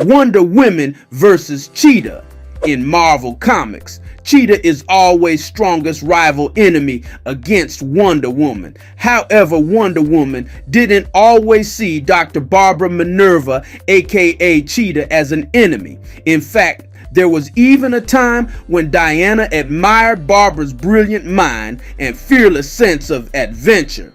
Wonder Woman versus Cheetah. In Marvel Comics, Cheetah is always strongest rival enemy against Wonder Woman. However, Wonder Woman didn't always see Dr. Barbara Minerva, aka Cheetah, as an enemy. In fact, there was even a time when Diana admired Barbara's brilliant mind and fearless sense of adventure.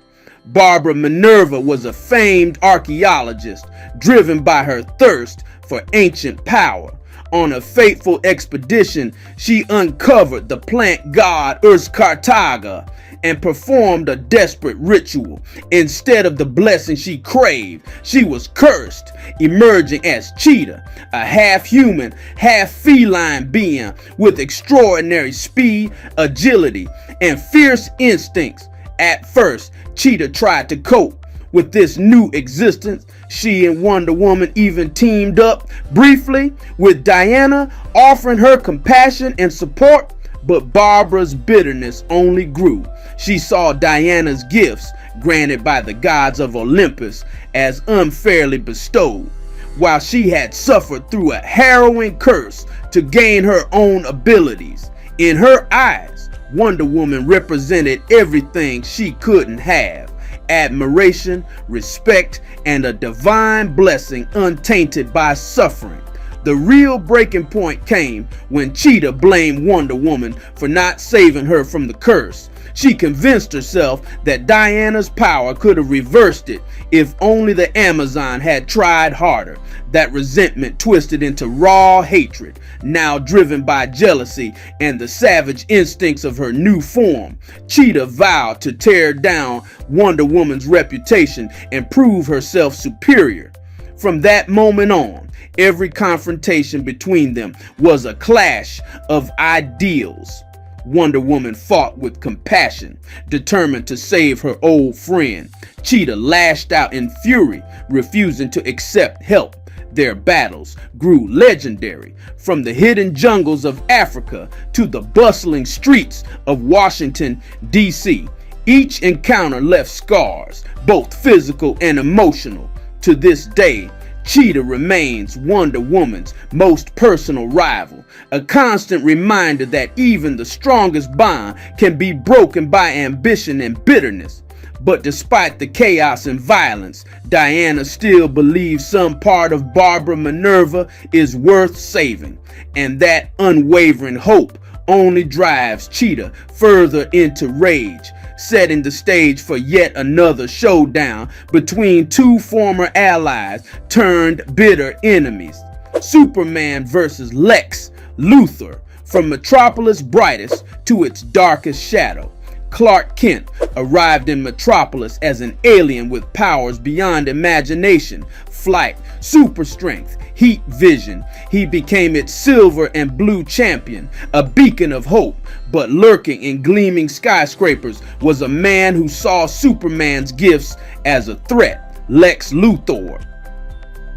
Barbara Minerva was a famed archaeologist driven by her thirst for ancient power. On a fateful expedition, she uncovered the plant god Urskartaga and performed a desperate ritual. Instead of the blessing she craved, she was cursed, emerging as Cheetah, a half-human, half-feline being with extraordinary speed, agility, and fierce instincts. At first, Cheetah tried to cope with this new existence. She and Wonder Woman even teamed up briefly, with Diana offering her compassion and support, but Barbara's bitterness only grew. She saw Diana's gifts, granted by the gods of Olympus, as unfairly bestowed, while she had suffered through a harrowing curse to gain her own abilities. In her eyes, Wonder Woman represented everything she couldn't have: admiration, respect, and a divine blessing untainted by suffering. The real breaking point came when Cheetah blamed Wonder Woman for not saving her from the curse. She convinced herself that Diana's power could have reversed it if only the Amazon had tried harder. That resentment twisted into raw hatred, now driven by jealousy and the savage instincts of her new form. Cheetah vowed to tear down Wonder Woman's reputation and prove herself superior. From that moment on, every confrontation between them was a clash of ideals. Wonder Woman fought with compassion, determined to save her old friend. Cheetah lashed out in fury, refusing to accept help. Their battles grew legendary, from the hidden jungles of Africa to the bustling streets of Washington, D.C. Each encounter left scars, both physical and emotional. To this day, Cheetah remains Wonder Woman's most personal rival, a constant reminder that even the strongest bond can be broken by ambition and bitterness. But despite the chaos and violence, Diana still believes some part of Barbara Minerva is worth saving, and that unwavering hope only drives Cheetah further into rage, setting the stage for yet another showdown between two former allies turned bitter enemies. Superman versus Lex Luthor. From Metropolis' brightest to its darkest shadow, Clark Kent arrived in Metropolis as an alien with powers beyond imagination: flight, super strength, heat vision. He became its silver and blue champion, a beacon of hope. But lurking in gleaming skyscrapers was a man who saw Superman's gifts as a threat: Lex Luthor.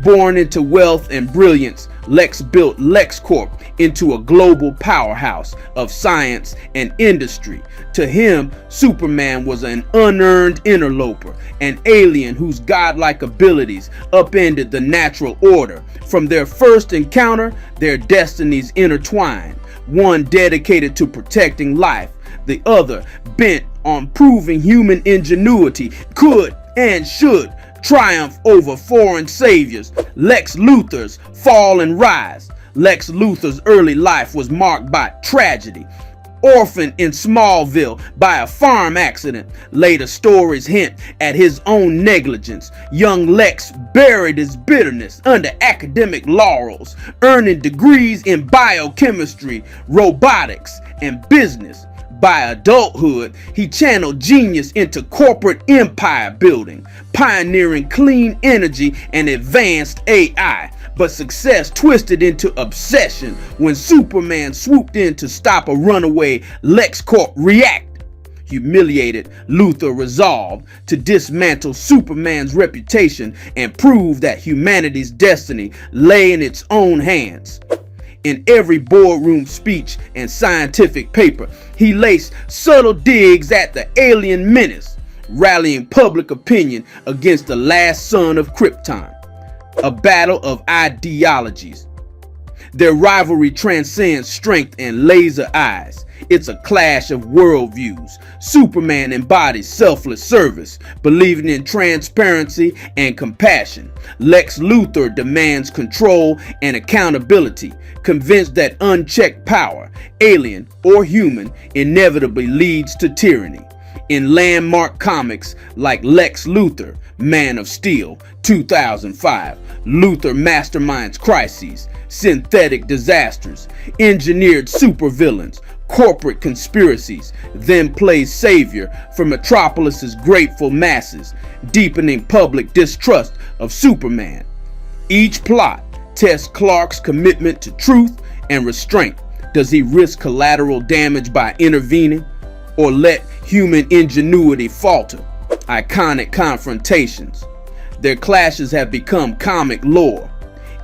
Born into wealth and brilliance, Lex built LexCorp into a global powerhouse of science and industry. To him, Superman was an unearned interloper, an alien whose godlike abilities upended the natural order. From their first encounter, their destinies intertwined, one dedicated to protecting life, the other bent on proving human ingenuity could and should triumph over foreign saviors. Lex Luthor's fall and rise. Lex Luthor's early life was marked by tragedy. Orphaned in Smallville by a farm accident, later stories hint at his own negligence. Young Lex buried his bitterness under academic laurels, earning degrees in biochemistry, robotics, and business. By adulthood, he channeled genius into corporate empire building, pioneering clean energy and advanced AI. But success twisted into obsession when Superman swooped in to stop a runaway LexCorp reactor. Humiliated, Luthor resolved to dismantle Superman's reputation and prove that humanity's destiny lay in its own hands. In every boardroom speech and scientific paper, he laced subtle digs at the alien menace, rallying public opinion against the last son of Krypton. a battle of ideologies. Their rivalry transcends strength and laser eyes. It's a clash of worldviews. Superman embodies selfless service, believing in transparency and compassion. Lex Luthor demands control and accountability, convinced that unchecked power, alien or human, inevitably leads to tyranny. In landmark comics like Lex Luthor, Man of Steel, 2005, Luthor masterminds crises, synthetic disasters, engineered supervillains, corporate conspiracies, then plays savior for Metropolis's grateful masses, deepening public distrust of Superman. Each plot tests Clark's commitment to truth and restraint. Does he risk collateral damage by intervening, or let human ingenuity falter? Iconic confrontations. Their clashes have become comic lore.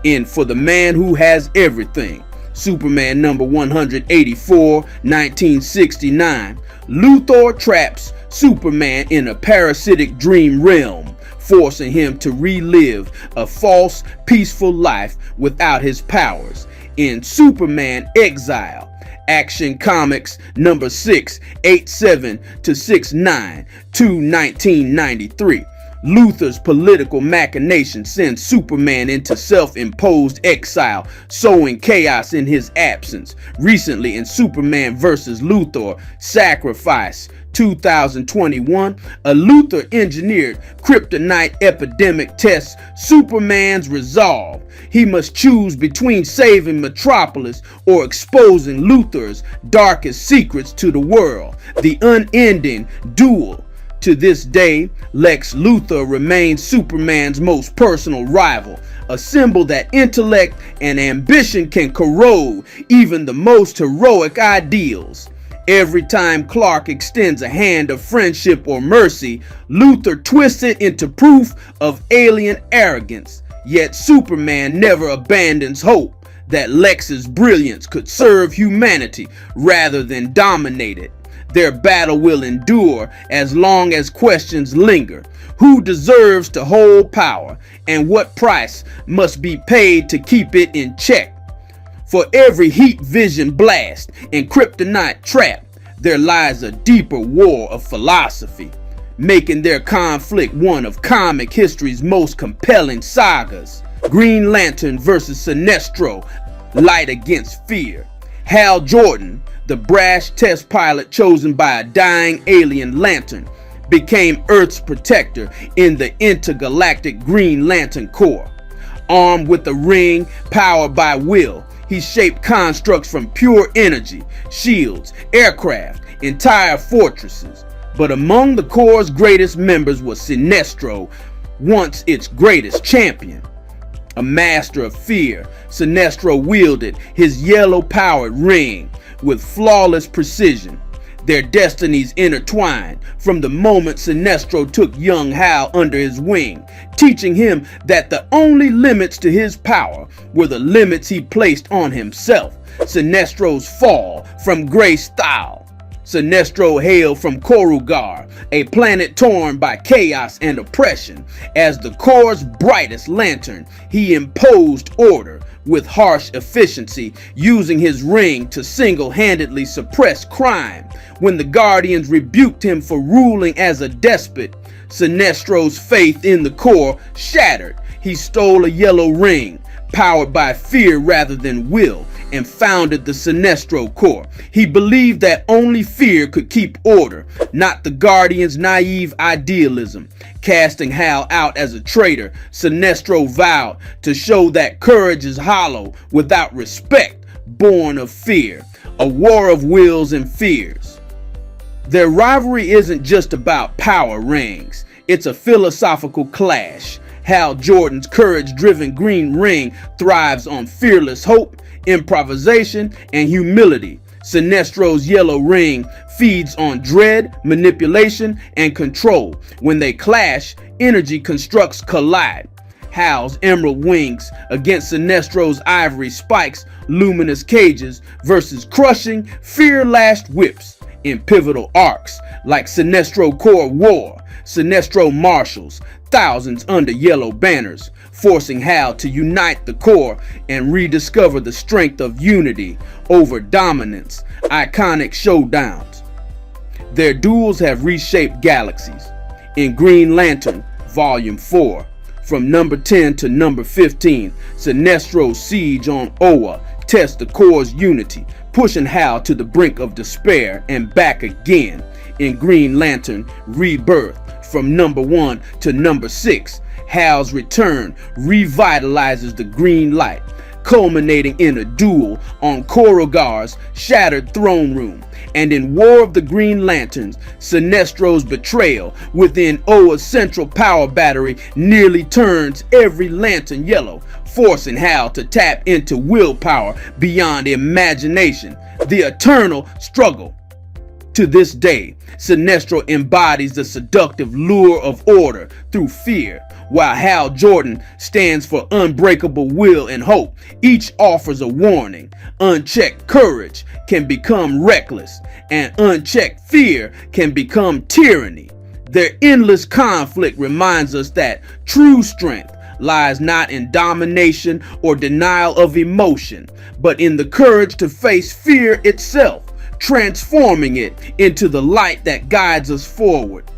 In For the Man Who Has Everything, Superman number 184, 1969, Luthor traps Superman in a parasitic dream realm, forcing him to relive a false, peaceful life without his powers. In Superman Exile, Action Comics number 687 to 69 to 1993. Luthor's political machination sends Superman into self-imposed exile, sowing chaos in his absence. Recently in Superman vs. Luthor, Sacrifice, 2021, a Luthor-engineered kryptonite epidemic tests Superman's resolve. He must choose between saving Metropolis or exposing Luthor's darkest secrets to the world. The unending duel. To this day, Lex Luthor remains Superman's most personal rival, a symbol that intellect and ambition can corrode even the most heroic ideals. Every time Clark extends a hand of friendship or mercy, Luthor twists it into proof of alien arrogance. Yet Superman never abandons hope that Lex's brilliance could serve humanity rather than dominate it. Their battle will endure as long as questions linger. Who deserves to hold power, and what price must be paid to keep it in check? For every heat vision blast and kryptonite trap, there lies a deeper war of philosophy, making their conflict one of comic history's most compelling sagas. Green Lantern vs. Sinestro, Light Against Fear. Hal Jordan, the brash test pilot chosen by a dying alien lantern, became Earth's protector in the intergalactic Green Lantern Corps. Armed with a ring powered by will, he shaped constructs from pure energy, shields, aircraft, entire fortresses. But among the Corps' greatest members was Sinestro, once its greatest champion. A master of fear, Sinestro wielded his yellow-powered ring with flawless precision. Their destinies intertwined from the moment Sinestro took young Hal under his wing, teaching him that the only limits to his power were the limits he placed on himself. Sinestro's fall from Grayskull. Sinestro hailed from Korugar, a planet torn by chaos and oppression. As the Corps' brightest lantern, he imposed order with harsh efficiency, using his ring to single-handedly suppress crime. When the Guardians rebuked him for ruling as a despot, Sinestro's faith in the Corps shattered. He stole a yellow ring, powered by fear rather than will, and founded the Sinestro Corps. He believed that only fear could keep order, not the Guardians' naive idealism. Casting Hal out as a traitor, Sinestro vowed to show that courage is hollow without respect, born of fear. A war of wills and fears. Their rivalry isn't just about power rings, it's a philosophical clash. Hal Jordan's courage-driven green ring thrives on fearless hope, improvisation, and humility. Sinestro's yellow ring feeds on dread, manipulation, and control. When they clash, energy constructs collide. Hal's emerald wings against Sinestro's ivory spikes, luminous cages versus crushing, fear-lashed whips. In pivotal arcs like Sinestro Corps War, Sinestro marshals thousands under yellow banners, forcing Hal to unite the Corps and rediscover the strength of unity over dominance. Iconic showdowns. Their duels have reshaped galaxies. In Green Lantern, Volume 4, from number 10 to number 15, Sinestro's siege on Oa tests the Corps' unity, pushing Hal to the brink of despair and back again. In Green Lantern Rebirth, from number 1 to number 6, Hal's return revitalizes the green light, culminating in a duel on Korugar's shattered throne room. And in War of the Green Lanterns, Sinestro's betrayal within Oa's central power battery nearly turns every lantern yellow, forcing Hal to tap into willpower beyond imagination. The eternal struggle. To this day, Sinestro embodies the seductive lure of order through fear, while Hal Jordan stands for unbreakable will and hope. Each offers a warning. Unchecked courage can become reckless, and unchecked fear can become tyranny. Their endless conflict reminds us that true strength lies not in domination or denial of emotion, but in the courage to face fear itself, transforming it into the light that guides us forward.